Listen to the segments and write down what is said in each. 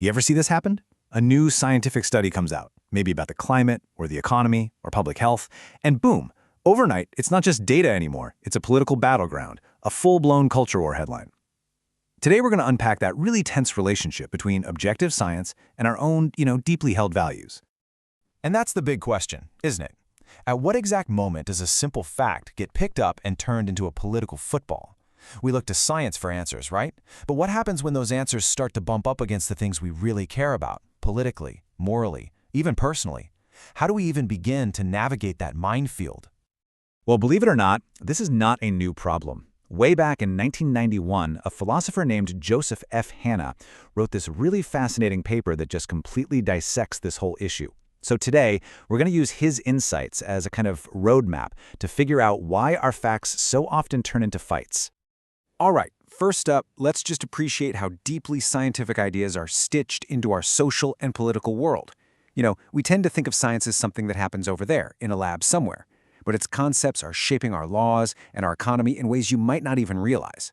You ever see this happen? A new scientific study comes out, maybe about the climate or the economy or public health, and boom, overnight, it's not just data anymore, it's a political battleground, a full-blown culture war headline. Today we're going to unpack that really tense relationship between objective science and our own, deeply held values. And that's the big question, isn't it? At what exact moment does a simple fact get picked up and turned into a political football? We look to science for answers, right? But what happens when those answers start to bump up against the things we really care about, politically, morally, even personally? How do we even begin to navigate that minefield? Well, believe it or not, this is not a new problem. Way back in 1991, a philosopher named Joseph F. Hanna wrote this really fascinating paper that just completely dissects this whole issue. So today, we're going to use his insights as a kind of roadmap to figure out why our facts so often turn into fights. All right, first up, let's just appreciate how deeply scientific ideas are stitched into our social and political world. We tend to think of science as something that happens over there, in a lab somewhere. But its concepts are shaping our laws and our economy in ways you might not even realize.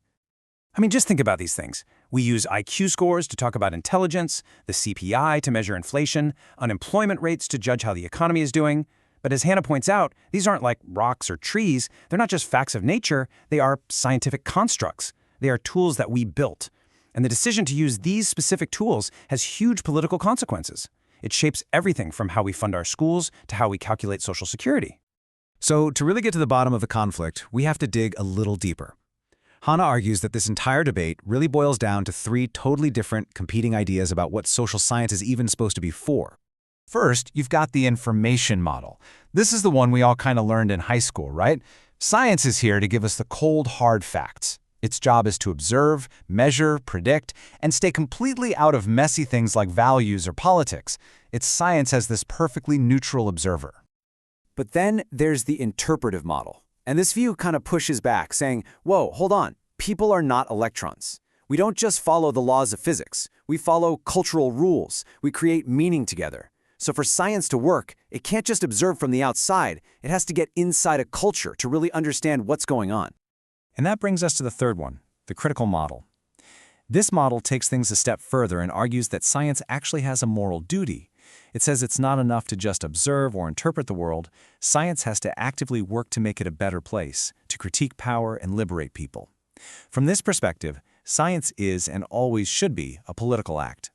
I mean, just think about these things. We use IQ scores to talk about intelligence, the CPI to measure inflation, unemployment rates to judge how the economy is doing. But as Hanna points out, these aren't like rocks or trees. They're not just facts of nature. They are scientific constructs. They are tools that we built. And the decision to use these specific tools has huge political consequences. It shapes everything from how we fund our schools to how we calculate Social Security. So to really get to the bottom of the conflict, we have to dig a little deeper. Hanna argues that this entire debate really boils down to three totally different competing ideas about what social science is even supposed to be for. First, you've got the information model. This is the one we all kind of learned in high school, right? Science is here to give us the cold, hard facts. Its job is to observe, measure, predict, and stay completely out of messy things like values or politics. Its science as this perfectly neutral observer. But then there's the interpretive model. And this view kind of pushes back, saying, whoa, hold on, people are not electrons. We don't just follow the laws of physics. We follow cultural rules. We create meaning together. So for science to work, it can't just observe from the outside. It has to get inside a culture to really understand what's going on. And that brings us to the third one, the critical model. This model takes things a step further and argues that science actually has a moral duty. It says it's not enough to just observe or interpret the world. Science has to actively work to make it a better place, to critique power and liberate people. From this perspective, science is and always should be a political act.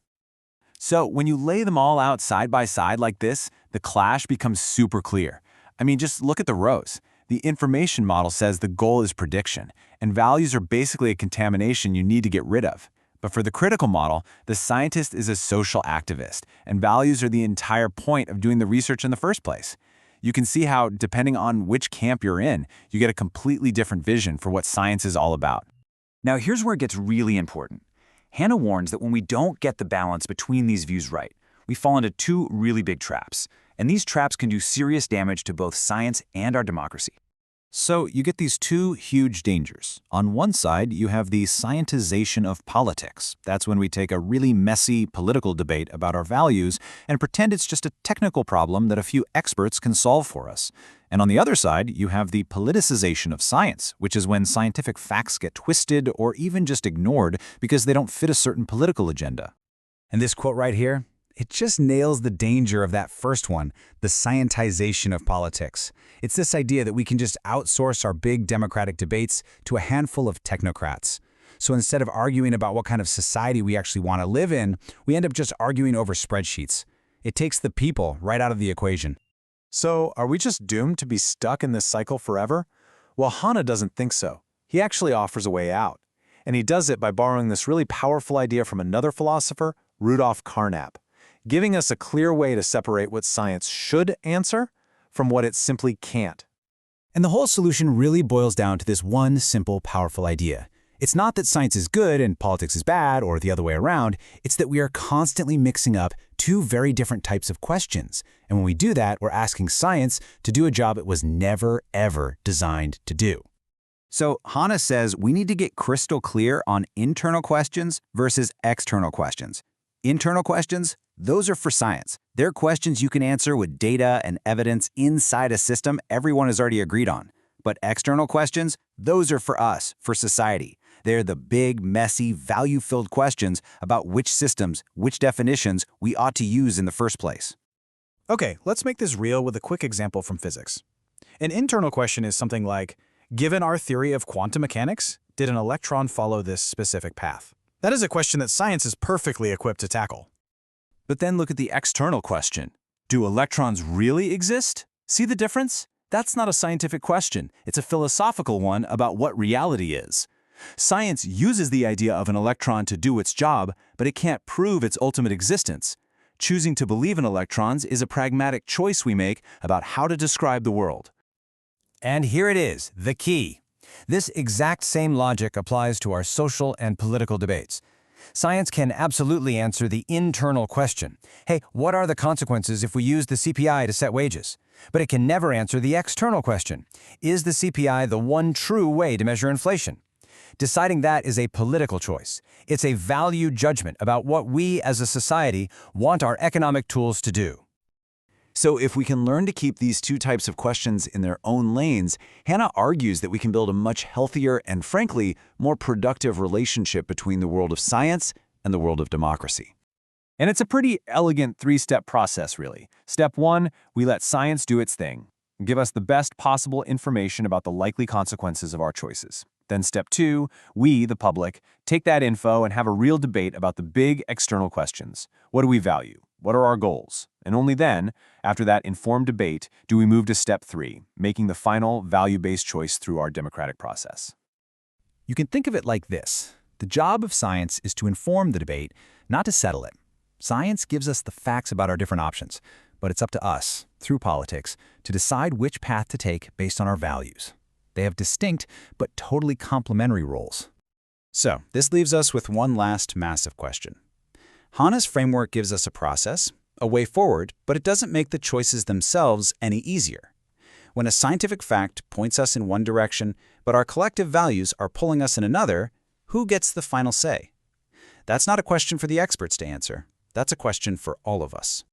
So when you lay them all out side by side like this, the clash becomes super clear. I mean, just look at the rows. The information model says the goal is prediction, and values are basically a contamination you need to get rid of. But for the critical model, the scientist is a social activist, and values are the entire point of doing the research in the first place. You can see how, depending on which camp you're in, you get a completely different vision for what science is all about. Now, here's where it gets really important. Hanna warns that when we don't get the balance between these views right, we fall into two really big traps, and these traps can do serious damage to both science and our democracy. So you get these two huge dangers. On one side, you have the scientization of politics. That's when we take a really messy political debate about our values and pretend it's just a technical problem that a few experts can solve for us. And on the other side, you have the politicization of science, which is when scientific facts get twisted or even just ignored because they don't fit a certain political agenda. And this quote right here, it just nails the danger of that first one, the scientization of politics. It's this idea that we can just outsource our big democratic debates to a handful of technocrats. So instead of arguing about what kind of society we actually want to live in, we end up just arguing over spreadsheets. It takes the people right out of the equation. So are we just doomed to be stuck in this cycle forever? Well, Hanna doesn't think so. He actually offers a way out. And he does it by borrowing this really powerful idea from another philosopher, Rudolf Carnap, giving us a clear way to separate what science should answer from what it simply can't. And the whole solution really boils down to this one simple, powerful idea. It's not that science is good and politics is bad or the other way around. It's that we are constantly mixing up two very different types of questions. And when we do that, we're asking science to do a job it was never, ever designed to do. So Hanna says we need to get crystal clear on internal questions versus external questions. Internal questions, those are for science. They're questions you can answer with data and evidence inside a system everyone has already agreed on. But external questions, those are for us, for society. They're the big, messy, value-filled questions about which systems, which definitions we ought to use in the first place. Okay, let's make this real with a quick example from physics. An internal question is something like, given our theory of quantum mechanics, did an electron follow this specific path? That is a question that science is perfectly equipped to tackle. But then look at the external question. Do electrons really exist? See the difference? That's not a scientific question. It's a philosophical one about what reality is. Science uses the idea of an electron to do its job, but it can't prove its ultimate existence. Choosing to believe in electrons is a pragmatic choice we make about how to describe the world. And here it is, the key. This exact same logic applies to our social and political debates. Science can absolutely answer the internal question. Hey, what are the consequences if we use the CPI to set wages? But it can never answer the external question. Is the CPI the one true way to measure inflation? Deciding that is a political choice. It's a value judgment about what we as a society want our economic tools to do. So if we can learn to keep these two types of questions in their own lanes, Hanna argues that we can build a much healthier and, frankly, more productive relationship between the world of science and the world of democracy. And it's a pretty elegant three-step process, really. Step 1, we let science do its thing, give us the best possible information about the likely consequences of our choices. Then step 2, we, the public, take that info and have a real debate about the big external questions. What do we value? What are our goals? And only then, after that informed debate, do we move to step 3, making the final value-based choice through our democratic process. You can think of it like this. The job of science is to inform the debate, not to settle it. Science gives us the facts about our different options, but it's up to us, through politics, to decide which path to take based on our values. They have distinct but totally complementary roles. So, this leaves us with one last massive question. Hanna's framework gives us a process, a way forward, but it doesn't make the choices themselves any easier. When a scientific fact points us in one direction, but our collective values are pulling us in another, who gets the final say? That's not a question for the experts to answer. That's a question for all of us.